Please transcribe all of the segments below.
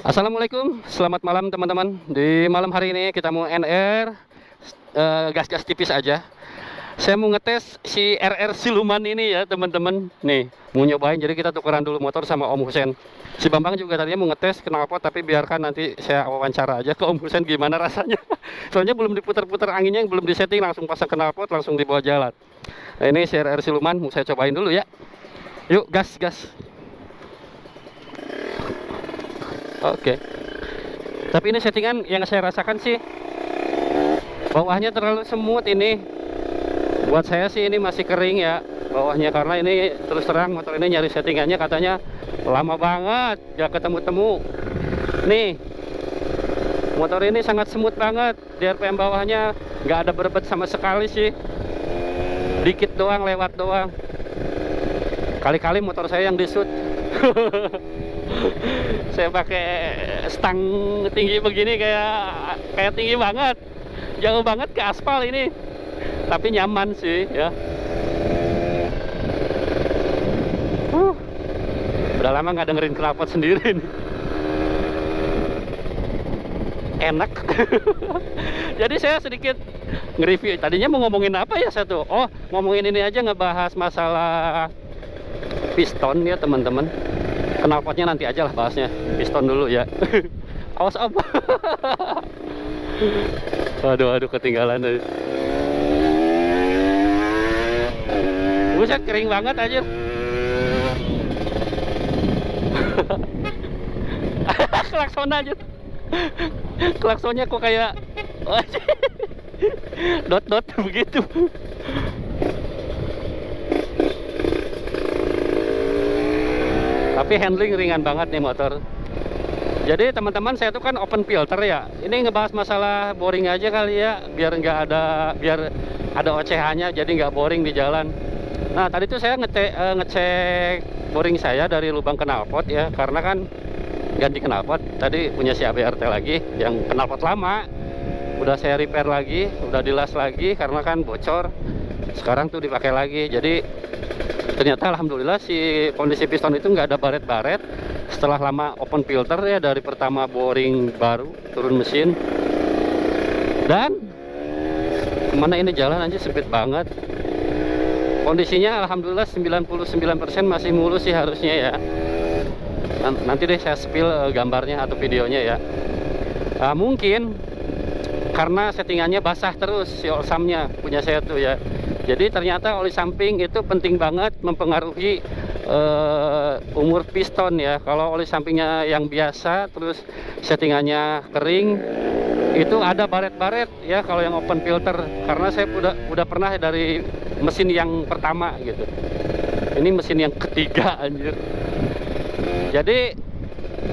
Assalamualaikum, selamat malam teman-teman. Di malam hari ini kita mau NR, gas-gas tipis aja. Saya mau ngetes si RR Siluman ini ya teman-teman. Nih, mau nyobain, jadi kita tukeran dulu motor sama Om Husen. Si Bambang juga tadinya mau ngetes knalpot, tapi biarkan nanti saya wawancara aja ke Om Husen gimana rasanya. Soalnya belum diputar-putar anginnya, belum disetting, langsung pasang knalpot, langsung dibawa jalan. Nah, ini si RR Siluman, mau saya cobain dulu ya. Yuk, gas, gas. Oke. Tapi ini settingan yang saya rasakan sih, bawahnya terlalu semut ini. Buat saya sih ini masih kering ya bawahnya, karena ini terus terang motor ini nyari settingannya katanya lama banget gak ketemu-temu. Nih, motor ini sangat semut banget. Di RPM bawahnya nggak ada berbet sama sekali sih, dikit doang, lewat doang. Kali-kali motor saya yang disut. Saya pakai stang tinggi begini, kayak tinggi banget, jauh banget ke aspal ini, tapi nyaman sih ya. Udah lama nggak dengerin knalpot sendiri nih. Enak. Jadi saya sedikit nge-review. Tadinya mau ngomongin apa ya saya tuh? Oh, ngomongin ini aja, ngebahas masalah piston ya teman-teman. Knalpotnya nanti aja lah bahasnya, piston dulu ya. Awas apa? Aduh ketinggalan tadi. Buset, kering banget aja. Klakson aja. Klaksonnya kok kayak dot begitu. Tapi handling ringan banget nih motor. Jadi teman-teman, saya tuh kan open filter ya. Ini ngebahas masalah boring aja kali ya, biar ada OCH-nya, jadi nggak boring di jalan. Nah tadi tuh saya ngecek boring saya dari lubang knalpot ya, karena kan ganti knalpot. Tadi punya si ABRT lagi, yang knalpot lama udah saya repair lagi, udah dilas lagi karena kan bocor. Sekarang tuh dipakai lagi. Jadi ternyata alhamdulillah si kondisi piston itu nggak ada baret-baret setelah lama open filter ya, dari pertama boring baru turun mesin. Dan kemana ini jalan aja sempit banget. Kondisinya alhamdulillah 99% masih mulus sih harusnya ya. Nanti deh saya spill gambarnya atau videonya ya. Mungkin karena settingannya basah terus si olsamnya punya saya tuh ya. Jadi ternyata oli samping itu penting banget mempengaruhi umur piston ya. Kalau oli sampingnya yang biasa terus settingannya kering, itu ada baret-baret ya kalau yang open filter. Karena saya udah pernah dari mesin yang pertama gitu. Ini mesin yang ketiga anjir. Jadi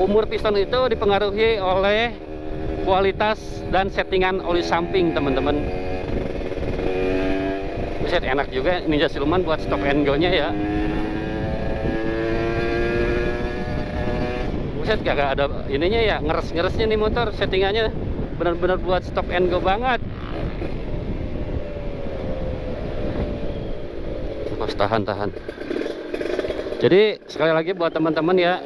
umur piston itu dipengaruhi oleh kualitas dan settingan oli samping teman-teman. Buset, enak juga Ninja Siluman buat stop and go nya ya. Buset, gak ada ininya ya, ngeres-ngeresnya nih motor. Settingannya benar-benar buat stop and go banget. Mas, tahan. Jadi sekali lagi buat teman-teman ya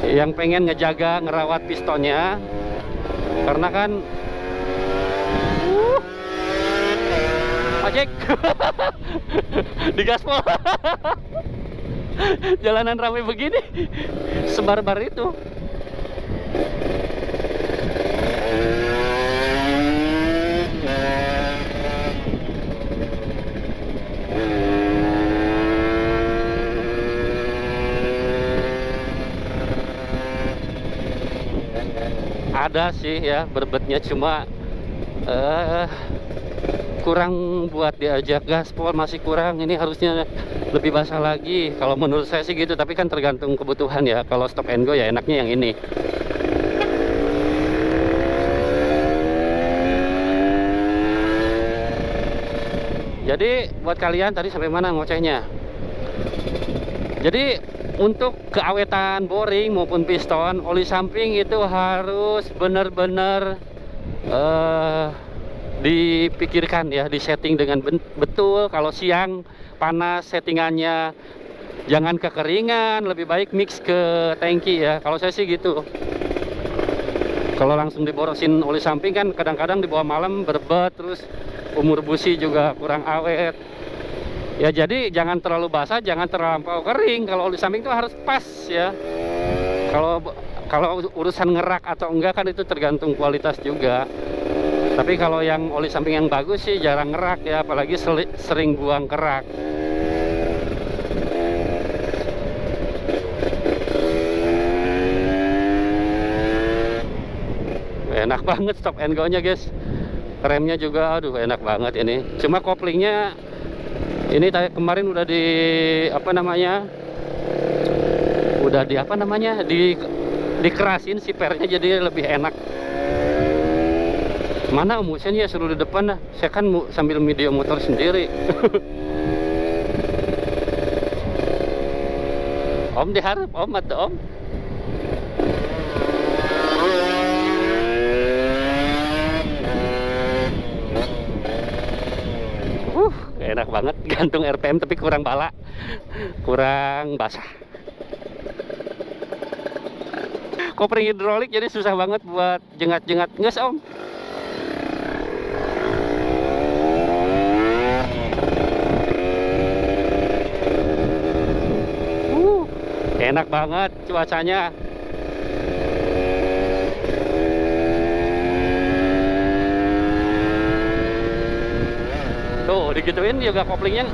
yang pengen ngejaga ngerawat pistonnya, karena kan Ajek di gaspol. Jalanan ramai begini, sebar-bar itu. Ada sih ya berbetnya, cuma kurang buat diajak gaspol, masih kurang. Ini harusnya lebih basah lagi kalau menurut saya sih gitu, tapi kan tergantung kebutuhan ya. Kalau stop and go ya enaknya yang ini. Jadi buat kalian tadi sampai mana ngocehnya. Jadi untuk keawetan boring maupun piston, oli samping itu harus benar-benar dipikirkan ya, disetting dengan betul. Kalau siang panas settingannya jangan kekeringan, lebih baik mix ke tangki ya. Kalau saya sih gitu. Kalau langsung diborosin oli samping kan kadang-kadang dibawa malam berbet, terus umur busi juga kurang awet. Ya jadi jangan terlalu basah, jangan terlampau kering. Kalau oli samping itu harus pas ya. Kalau urusan ngerak atau enggak kan itu tergantung kualitas juga. Tapi kalau yang oli samping yang bagus sih jarang ngerak ya, apalagi sering buang kerak. Enak banget stop and go-nya guys. Remnya juga aduh enak banget ini. Cuma koplingnya ini kemarin udah dikerasin si pernya jadi lebih enak. Mana Om Husen ya suruh di depan dah. Saya kan sambil video motor sendiri. Om diharap Om atau Om. Enak banget, gantung RPM tapi kurang bala, kurang basah. Kopling hidrolik jadi susah banget buat jengat-jengat nges Om. Enak banget cuacanya. Tuh digituin juga koplingnya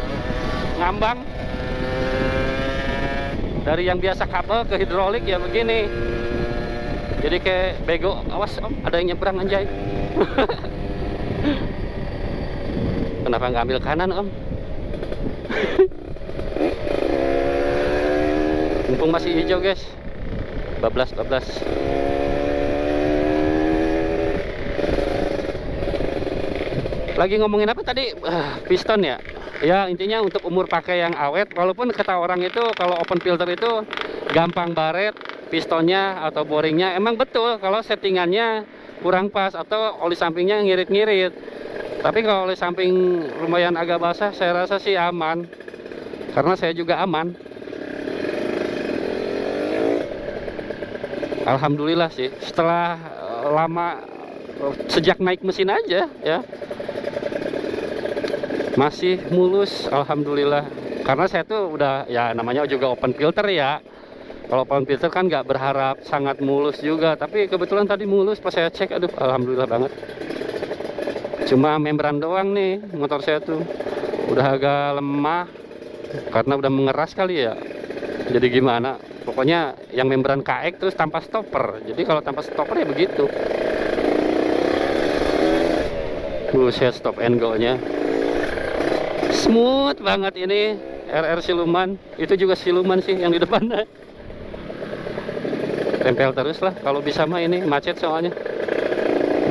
ngambang. Dari yang biasa kabel ke hidrolik ya begini. Jadi kayak bego. Awas Om, ada yang nyebrang anjay. Kenapa nggak ambil kanan Om? Mumpung masih hijau guys. Bablas. Lagi ngomongin apa tadi? Piston ya. Ya intinya untuk umur pakai yang awet. Walaupun kata orang itu kalau open filter itu gampang baret pistonnya atau boringnya. Emang betul kalau settingannya kurang pas atau oli sampingnya ngirit-ngirit. Tapi kalau oli samping lumayan agak basah, saya rasa sih aman. Karena saya juga aman. Alhamdulillah sih. Setelah lama sejak naik mesin aja ya. Masih mulus, alhamdulillah. Karena saya tuh udah ya namanya juga open filter ya. Kalau open filter kan nggak berharap sangat mulus juga. Tapi kebetulan tadi mulus pas saya cek, aduh alhamdulillah banget. Cuma membran doang nih motor saya tuh. Udah agak lemah karena udah mengeras kali ya. Jadi gimana? Pokoknya yang membran KX terus tanpa stopper. Jadi kalau tanpa stopper ya begitu. Buset stop and go-nya. Smooth banget ini RR siluman. Itu juga siluman sih yang di depannya. Tempel terus lah kalau bisa mah, ini macet soalnya.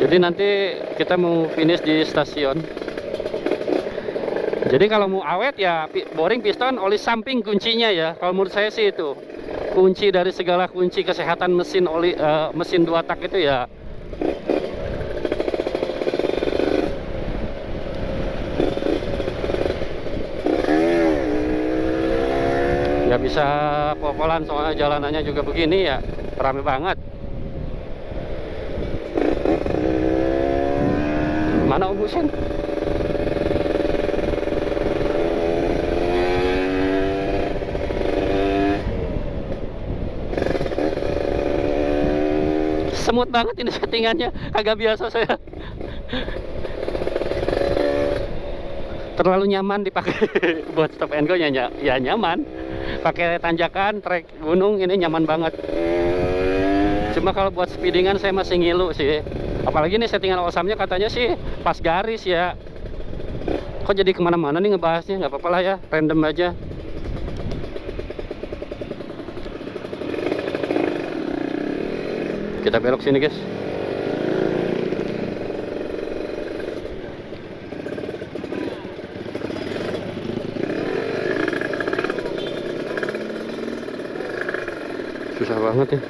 Jadi nanti kita mau finish di stasiun. Jadi kalau mau awet ya boring piston oli samping kuncinya ya. Kalau menurut saya sih itu kunci dari segala kunci kesehatan mesin mesin 2 tak itu ya. Nggak bisa popolan soalnya jalanannya juga begini ya, rame banget. Mana Om Husen? Semut banget ini settingannya, agak biasa saya. Terlalu nyaman dipakai buat stop and go ya nyaman. Pakai tanjakan, trek gunung ini nyaman banget. Cuma kalau buat speedingan saya masih ngilu sih. Apalagi nih settingan osamnya katanya sih pas garis ya. Kok jadi kemana-mana nih ngebahasnya? Nggak apa-apa lah ya, random aja. Kita belok sini guys. Susah banget ya.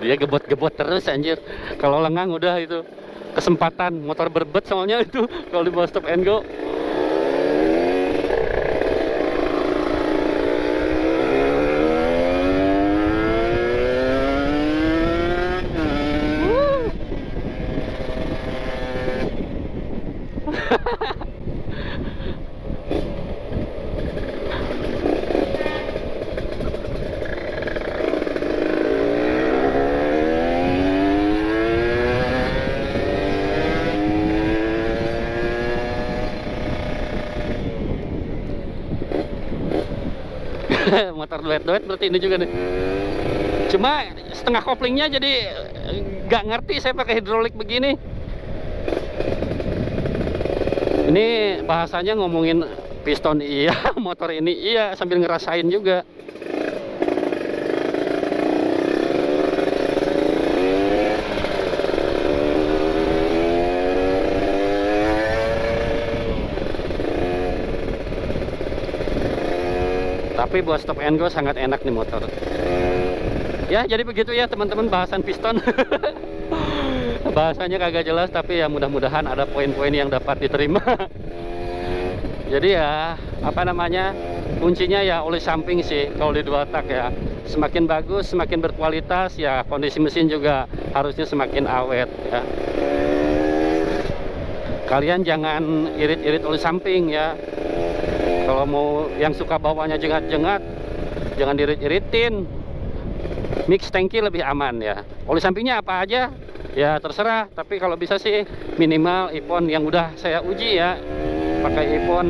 Dia gebot-gebot terus anjir. Kalau lengang udah itu kesempatan motor berbet soalnya itu kalau di bawah stop and go. Motor duet-duet berarti ini juga nih. Cuma setengah koplingnya jadi nggak ngerti saya pakai hidrolik begini. Ini bahasanya ngomongin piston iya, motor ini iya, sambil ngerasain juga. Tapi buat stop and go sangat enak nih motor. Ya jadi begitu ya teman-teman bahasan piston. Bahasanya kagak jelas tapi ya mudah-mudahan ada poin-poin yang dapat diterima. Jadi ya apa namanya, kuncinya ya oli samping sih kalau di dua tak ya. Semakin bagus, semakin berkualitas ya, kondisi mesin juga harusnya semakin awet ya. Kalian jangan irit-irit oli samping ya. Kalau mau yang suka bawanya jengat-jengat, jangan diirit-iritin. Mix tangki lebih aman ya. Oli sampingnya apa aja ya terserah, tapi kalau bisa sih minimal ipon yang udah saya uji ya, pakai ipon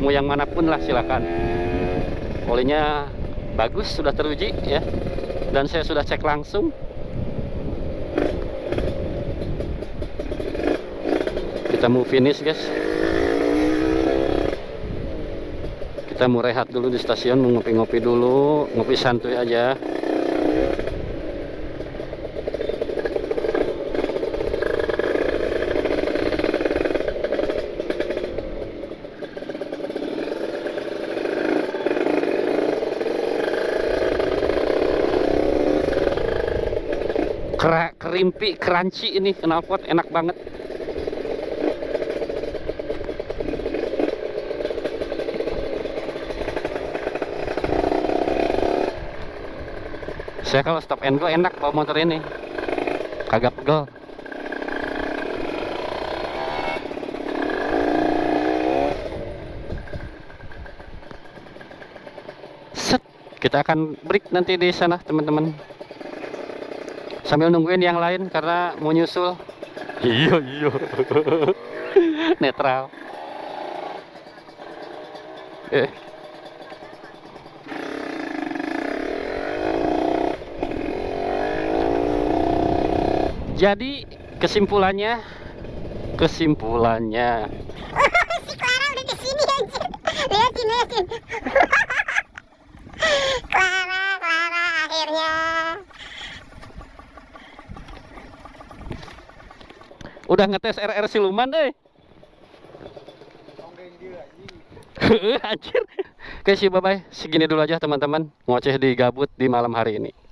mau yang manapun lah silakan. Olinya bagus, sudah teruji ya, dan saya sudah cek langsung. Kita mau finish guys. Kita mau rehat dulu di stasiun, mau ngopi-ngopi dulu, ngopi santuy aja. Kerimpi, crunchy ini knalpot enak banget. Saya kalau stop and go enak bawa motor ini, kagak pegel. Set, kita akan break nanti di sana teman-teman, sambil nungguin yang lain karena mau nyusul. Iya. Netral. Jadi kesimpulannya si Clara udah kesini anjir. Liatin. Clara akhirnya udah ngetes RR siluman deh. Anjir. Oke sih, bye bye. Segini dulu aja teman-teman, ngoceh di gabut di malam hari ini.